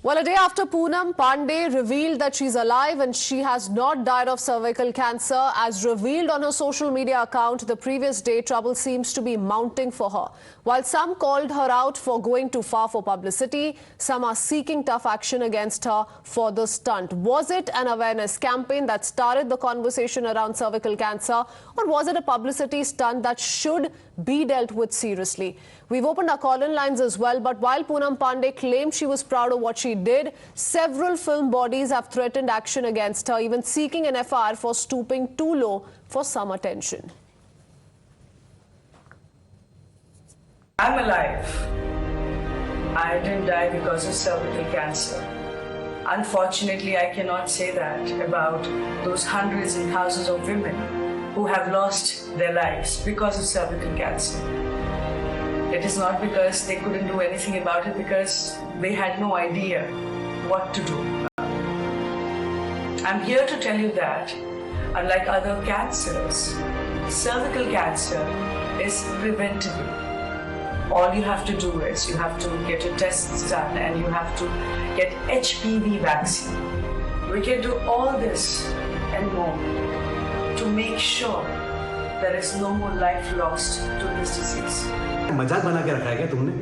Well, a day after Poonam Pandey revealed that she's alive and she has not died of cervical cancer, as revealed on her social media account the previous day, trouble seems to be mounting for her. While some called her out for going too far for publicity, some are seeking tough action against her for the stunt. Was it an awareness campaign that started the conversation around cervical cancer, or was it a publicity stunt that should be dealt with seriously? We've opened our call-in lines as well, but while Poonam Pandey claimed she was proud of what she did, several film bodies have threatened action against her, even seeking an FIR for stooping too low for some attention. I'm alive. I didn't die because of cervical cancer. Unfortunately, I cannot say that about those hundreds and thousands of women who have lost their lives because of cervical cancer. It is not because they couldn't do anything about it, because they had no idea what to do. I'm here to tell you that, unlike other cancers, cervical cancer is preventable. All you have to do is you have to get your tests done and you have to get HPV vaccine. We can do all this and more to make sure there is no more life lost to this disease. मजाक बना के रखा है क्या तुमने?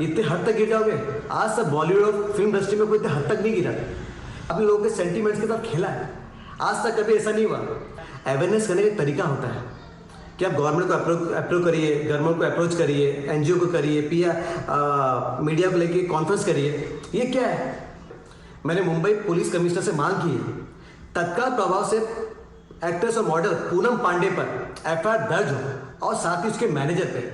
इतने हद तक गिर जाओगे? आज तक बॉलीवुड और फिल्म इंडस्ट्री में कोई इतने हद तक नहीं गिरा। अपने लोगों के सेंटीमेंट्स के साथ खेला है। आज तक कभी ऐसा नहीं हुआ। अवेयरनेस करने का तरीका होता है कि आप गवर्नमेंट को अप्रोच करिए, गवर्नमेंट को अप्रोच करिए, एनजीओ को करिए, मीडिया को लेके कॉन्फ्रेंस करिए। ये क्या है? मैंने मुंबई पुलिस कमिश्नर से मांग की है, तत्काल प्रभाव से एक्ट्रेस और मॉडल पूनम पांडे पर FIR दर्ज हो और साथ ही उसके मैनेजर पे।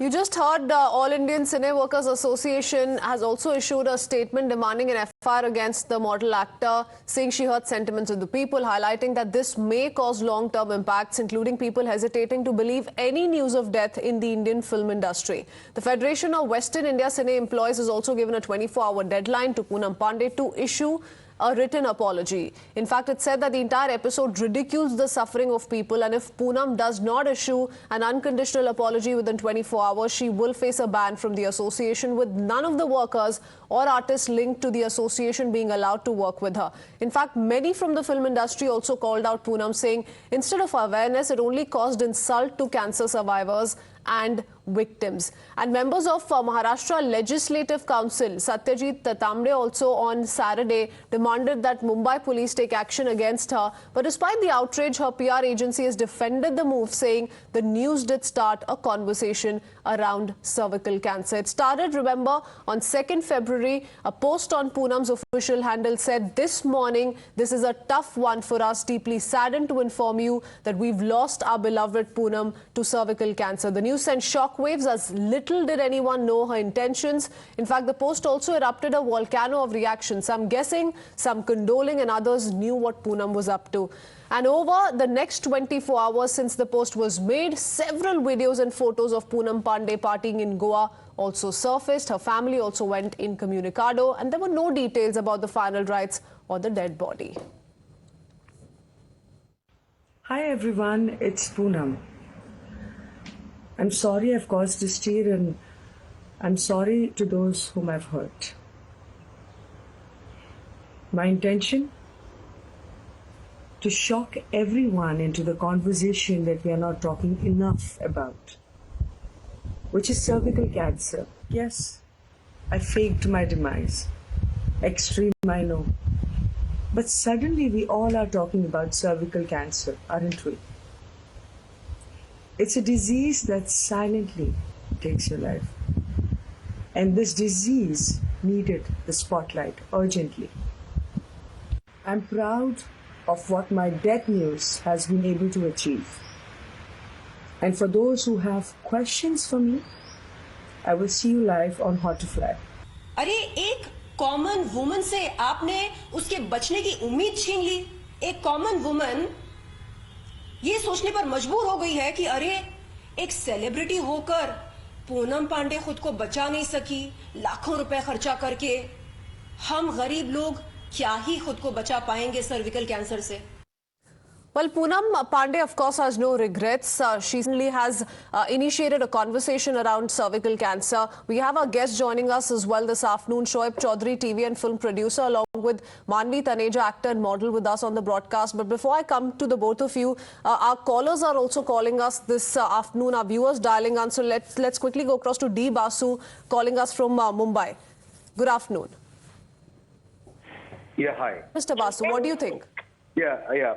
You just heard All Indian Cine Workers Association has also issued a statement demanding an FIR against the model actor, saying she hurt sentiments of the people, highlighting that this may cause long-term impacts, including people hesitating to believe any news of death in the Indian film industry. The Federation of Western India Cine Employees has also given a 24-hour deadline to Poonam Pandey to issue a written apology. In fact, it said that the entire episode ridicules the suffering of people, and if Poonam does not issue an unconditional apology within 24 hours, she will face a ban from the association, with none of the workers or artists linked to the association being allowed to work with her. In fact, many from the film industry also called out Poonam, saying instead of awareness, it only caused insult to cancer survivors and victims. And members of Maharashtra Legislative Council, Satyajit Tamde, also on Saturday demanded that Mumbai police take action against her. But despite the outrage, her PR agency has defended the move, saying the news did start a conversation around cervical cancer. It started, remember, on 2nd February. A post on Poonam's official handle said, "This morning, this is a tough one for us. Deeply saddened to inform you that we've lost our beloved Poonam to cervical cancer." The news sent shockwaves, as little did anyone know her intentions. In fact, the post also erupted a volcano of reactions, some guessing, some condoling, and others knew what Poonam was up to. And over the next 24 hours since the post was made, several videos and photos of Poonam Pandey partying in Goa also surfaced. Her family also went incommunicado, and there were no details about the final rites or the dead body. Hi everyone, it's Poonam. I'm sorry I've caused this tear, and I'm sorry to those whom I've hurt. My intention? To shock everyone into the conversation that we are not talking enough about, which is cervical cancer. Yes, I faked my demise. Extreme, I know. But suddenly we all are talking about cervical cancer, aren't we? It's a disease that silently takes your life. And this disease needed the spotlight urgently. I'm proud of what my death news has been able to achieve. And for those who have questions for me, I will see you live on Hot to Fly. अरे एक common woman से आपने उसके बचने की उम्मीद छीन ली। एक कॉमन वुमन ये सोचने पर मजबूर हो गई है कि अरे एक सेलिब्रिटी होकर पूनम पांडे खुद को बचा नहीं सकी, लाखों रुपए खर्चा करके हम गरीब लोग क्या ही खुद को बचा पाएंगे सर्विकल कैंसर से। Well, Poonam Pandey, of course, has no regrets. She recently has initiated a conversation around cervical cancer. We have our guest joining us as well this afternoon, Shoaib Chaudhary, TV and film producer, along with Manvi Taneja, actor and model, with us on the broadcast. But before I come to the both of you, our callers are also calling us this afternoon, our viewers dialing on. So let's quickly go across to D. Basu, calling us from Mumbai. Good afternoon. Yeah, hi. Mr. Basu, what do you think? Yeah.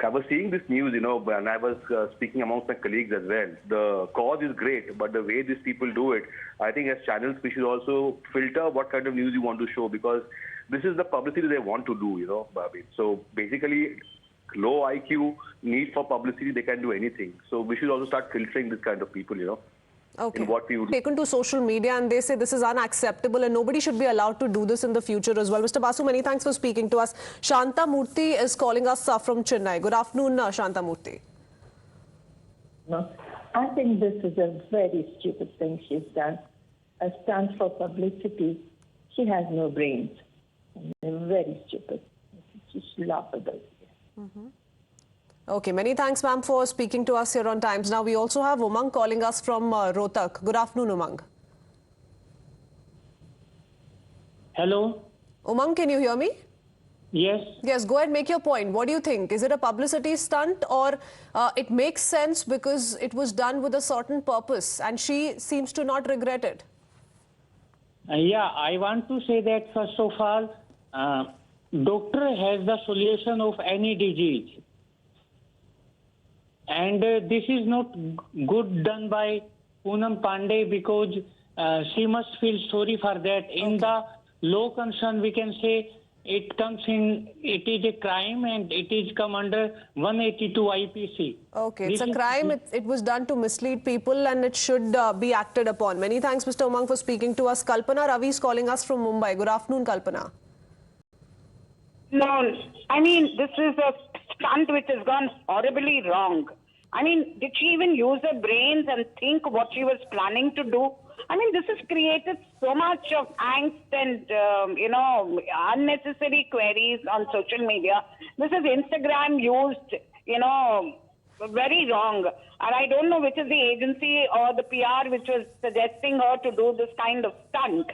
I was seeing this news, and I was speaking amongst my colleagues as well. The cause is great, but the way these people do it, I think as channels, we should also filter what kind of news you want to show, because this is the publicity they want to do, So basically, low IQ, need for publicity, they can do anything. So we should also start filtering this kind of people, Okay. in what we would Taken to social media and they say this is unacceptable and nobody should be allowed to do this in the future as well. Mr. Basu, many thanks for speaking to us. Shanta Murthy is calling us from Chennai. Good afternoon, Shanta Murthy. No, I think this is a very stupid thing she's done. A stunt for publicity. She has no brains. Very stupid. She's laughable. Okay, many thanks, ma'am, for speaking to us here on Times Now. We also have Umang calling us from Rohtak. Good afternoon, Umang. Hello? Umang, can you hear me? Yes. Yes, go ahead, make your point. What do you think? Is it a publicity stunt or it makes sense because it was done with a certain purpose and she seems to not regret it? Yeah, I want to say that first of all, doctor has the solution of any disease. And this is not good done by Poonam Pandey because she must feel sorry for that. In the law concern, we can say it is a crime and it is come under 182 IPC. Okay, it's a crime. It was done to mislead people and it should be acted upon. Many thanks, Mr. Umang, for speaking to us. Kalpana Ravi is calling us from Mumbai. Good afternoon, Kalpana. No, I mean, this is a stunt which has gone horribly wrong. I mean, did she even use her brains and think what she was planning to do? I mean, this has created so much of angst and, unnecessary queries on social media. This is Instagram used, very wrong. And I don't know which is the agency or the PR which was suggesting her to do this kind of stunt.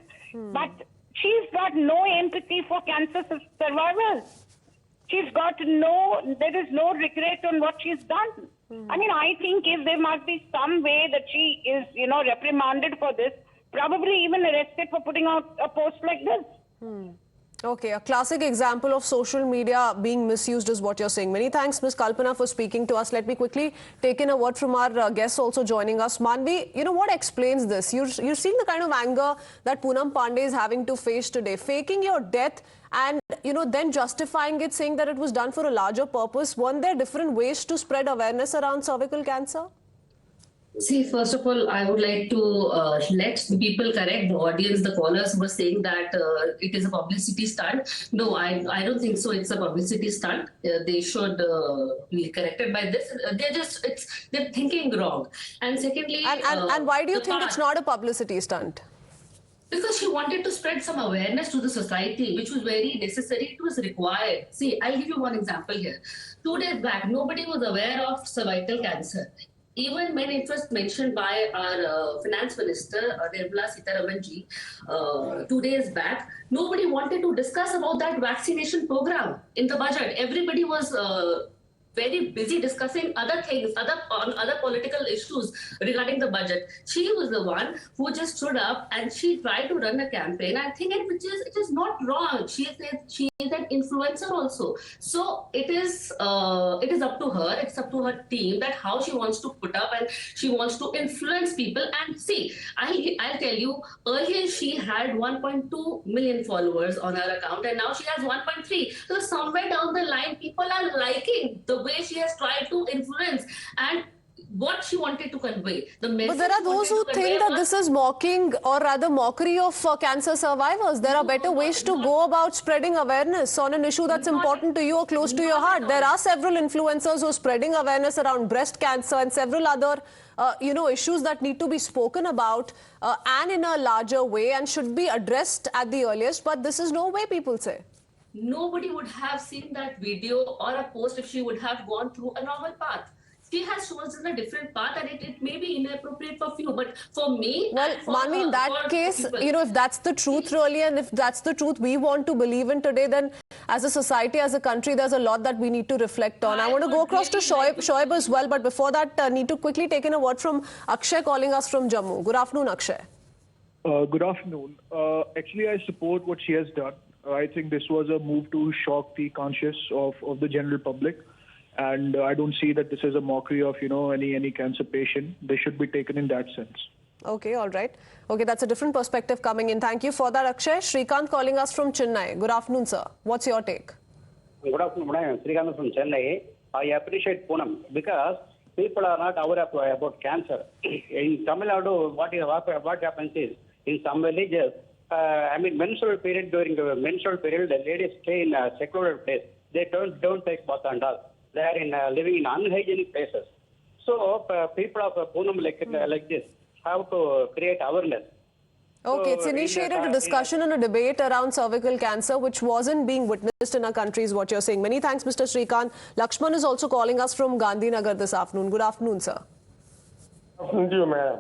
But she's got no empathy for cancer survivors. There is no regret on what she's done. I mean, I think if there must be some way that she is, reprimanded for this, probably even arrested for putting out a post like this. Okay, a classic example of social media being misused is what you're saying. Many thanks, Ms. Kalpana, for speaking to us. Let me quickly take in a word from our guests also joining us. Manvi, what explains this? You're seeing the kind of anger that Poonam Pandey is having to face today. Faking your death and, then justifying it, saying that it was done for a larger purpose. Weren't there different ways to spread awareness around cervical cancer? See, first of all, I would like to let the people correct the audience. The callers were saying that it is a publicity stunt. No, I don't think so. It's a publicity stunt. They should be corrected by this. They're thinking wrong. And secondly, and why do you think it's not a publicity stunt? Because she wanted to spread some awareness to the society, which was very necessary. It was required. See, I'll give you one example here. 2 days back, nobody was aware of cervical cancer. Even when it was mentioned by our finance minister, Nirmala Sitharaman ji, 2 days back, nobody wanted to discuss about that vaccination program in the budget. Everybody was very busy discussing other things, other political issues regarding the budget. She was the one who just stood up and she tried to run a campaign. I think it is not wrong. She is an influencer also. So it is up to her. It's up to her team that how she wants to put up and she wants to influence people. And see, I'll tell you, earlier she had 1.2 million followers on her account and now she has 1.3. So somewhere down the line, people are liking the way she has tried to influence and what she wanted to convey. The message. But there are those who think that this is mocking or rather mockery of cancer survivors. There are better ways to go about spreading awareness on an issue that's important to you or close to your heart. There are several influencers who are spreading awareness around breast cancer and several other issues that need to be spoken about and in a larger way and should be addressed at the earliest. But this is no way, people say. nobody would have seen that video or a post if she would have gone through a normal path. She has chosen a different path, and it may be inappropriate for few, but for me, Well, and for Manvi, in that for case, people, you know, if that's the truth really, and if that's the truth we want to believe in today, then as a society, as a country, there's a lot that we need to reflect on. I want to go across to Shoaib as well, but before that, need to quickly take in a word from Akshay calling us from Jammu. Good afternoon, Akshay. Good afternoon. Actually, I support what she has done. I think this was a move to shock the conscience of the general public. And I don't see that this is a mockery of, any cancer patient. They should be taken in that sense. Okay, all right. Okay, that's a different perspective coming in. Thank you for that, Akshay. Shrikant calling us from Chennai. Good afternoon, sir. What's your take? Good afternoon, madam. Srikant from Chennai. I appreciate Poonam because people are not aware about cancer. In Tamil Nadu, what happens is, in some villages, menstrual period, during the menstrual period, the ladies stay in a secluded place. They don't take bath and all. They are living in unhygienic places. So people of Poonam like this have to create awareness. Okay, it's initiated a discussion and a debate around cervical cancer, which wasn't being witnessed in our country, is what you're saying. Many thanks, Mr. Srikant. Lakshman is also calling us from Gandhinagar this afternoon. Good afternoon, sir. Thank you, madam.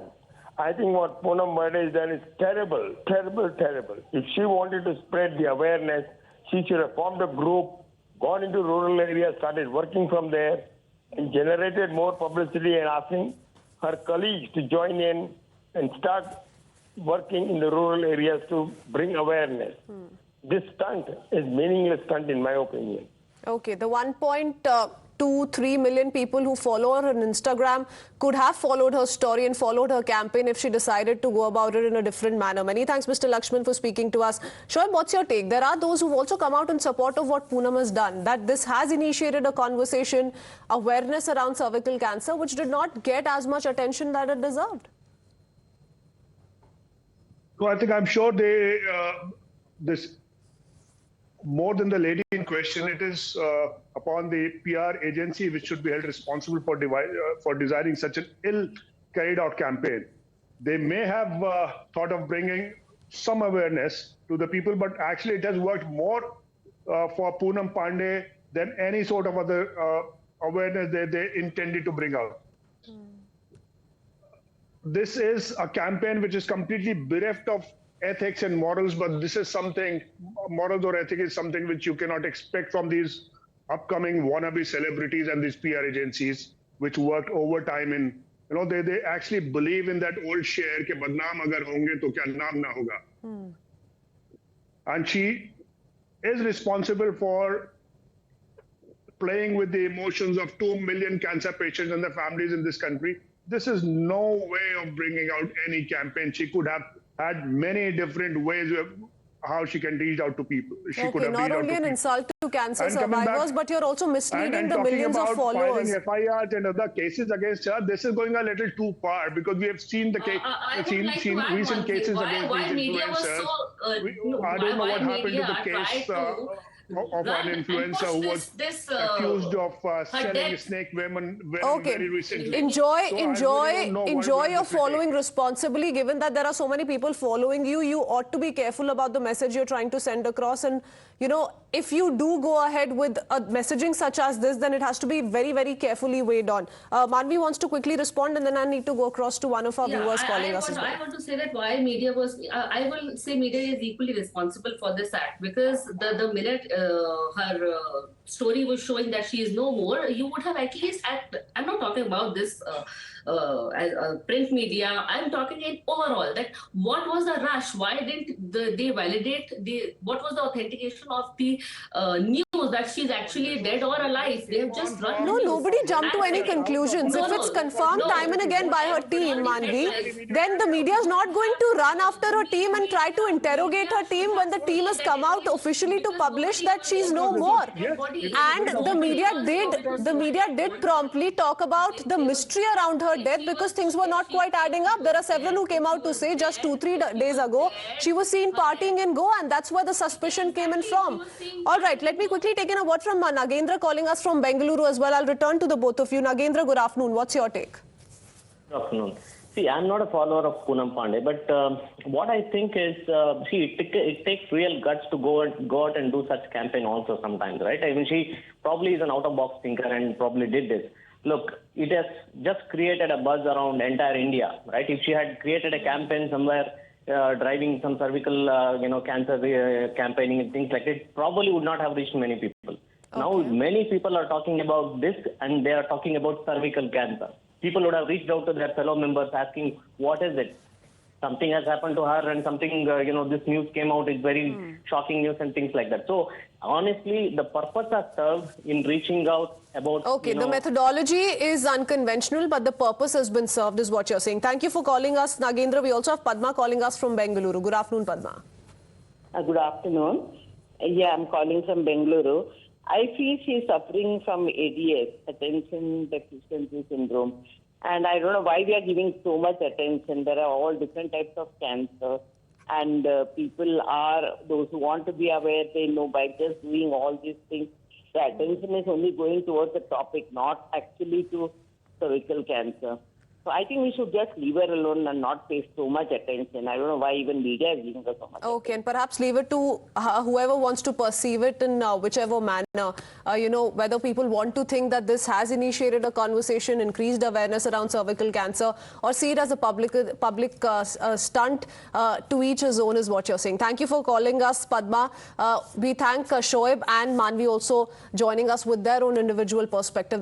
I think what Poonam Pandey has done is terrible, terrible, terrible. If she wanted to spread the awareness, she should have formed a group, gone into rural areas, started working from there, and generated more publicity and asking her colleagues to join in and start working in the rural areas to bring awareness. This stunt is meaningless stunt in my opinion. Okay, the 1.23 million people who follow her on Instagram could have followed her story and followed her campaign if she decided to go about it in a different manner. Many thanks, Mr. Lakshman, for speaking to us. Shoaib, what's your take? There are those who've also come out in support of what Poonam has done, that this has initiated a conversation, awareness around cervical cancer, which did not get as much attention that it deserved. So I think I'm sure this more than the lady in question, it is upon the PR agency which should be held responsible for designing such an ill carried out campaign. They may have thought of bringing some awareness to the people, but actually it has worked more for Poonam Pandey than any sort of other awareness that they intended to bring out. This is a campaign which is completely bereft of ethics and morals, but this is something, morals or ethics is something which you cannot expect from these upcoming wannabe celebrities and these PR agencies, which worked overtime in, they actually believe in that old sher ke badnaam agar honge to kya naam na hoga. And she is responsible for playing with the emotions of 2 million cancer patients and their families in this country. This is no way of bringing out any campaign. She could have had many different ways of how she can reach out to people. She could have not only an insult to cancer survivors, but you're also misleading the millions of followers. Filing FIRs and other cases against her, this is going a little too far because we have seen the case, seen recent cases against these influencers. I don't know what happened to the case of an influencer who was accused of selling snake women very recently. Enjoy your following responsibly, given that there are so many people following you. You ought to be careful about the message you're trying to send across. And, if you do go ahead with a messaging such as this, then it has to be very, very carefully weighed on. Manvi wants to quickly respond, and then I need to go across to one of our viewers calling us as well. I want to say that why media was, I will say media is equally responsible for this act, because the minute her story was showing that she is no more, you would have at least, I'm not talking about this print media, I'm talking in overall, that what was the rush? Why didn't they validate what was the authentication of the news that she's actually dead or alive? They have just run. No, nobody jumped to any conclusions. If it's confirmed time and again by her team, Manvi, then the media is not going to run after her team and try to interrogate her team when the team has come out officially to publish that she's no more. And the media did promptly talk about the mystery around her death, because things were not quite adding up. There are several who came out to say just 2-3 days ago she was seen partying in Goa, and that's where the suspicion came in from. All right, let me quickly take in a word from Nagendra calling us from Bengaluru as well. I'll return to the both of you. Nagendra, good afternoon. What's your take? Good afternoon. See, I'm not a follower of Poonam Pandey, but what I think is, it takes real guts to go out and do such campaign also sometimes, right? I mean, she probably is an out-of-box thinker and probably did this. Look, it has just created a buzz around entire India, right? If she had created a campaign somewhere driving some cervical, cancer campaigning and things like that, it probably would not have reached many people. Okay. Now, many people are talking about this, and they are talking about cervical cancer. People would have reached out to their fellow members asking, what is it? Something has happened to her and something, this news came out. It's very shocking news and things like that. So, honestly, the purpose has served in reaching out about... Okay, the methodology is unconventional, but the purpose has been served is what you're saying. Thank you for calling us, Nagendra. We also have Padma calling us from Bengaluru. Good afternoon, Padma. Good afternoon. Yeah, I'm calling from Bengaluru. I feel she's suffering from ADS, attention deficiency syndrome. And I don't know why we are giving so much attention. There are all different types of cancer. And people are, those who want to be aware, they know by just doing all these things, the attention is only going towards the topic, not actually to cervical cancer. So I think we should just leave her alone and not pay so much attention. I don't know why even media is giving her so much attention. And perhaps leave it to whoever wants to perceive it in whichever manner. Whether people want to think that this has initiated a conversation, increased awareness around cervical cancer, or see it as a public stunt, to each his own is what you're saying. Thank you for calling us, Padma. We thank Shoaib and Manvi also joining us with their own individual perspective.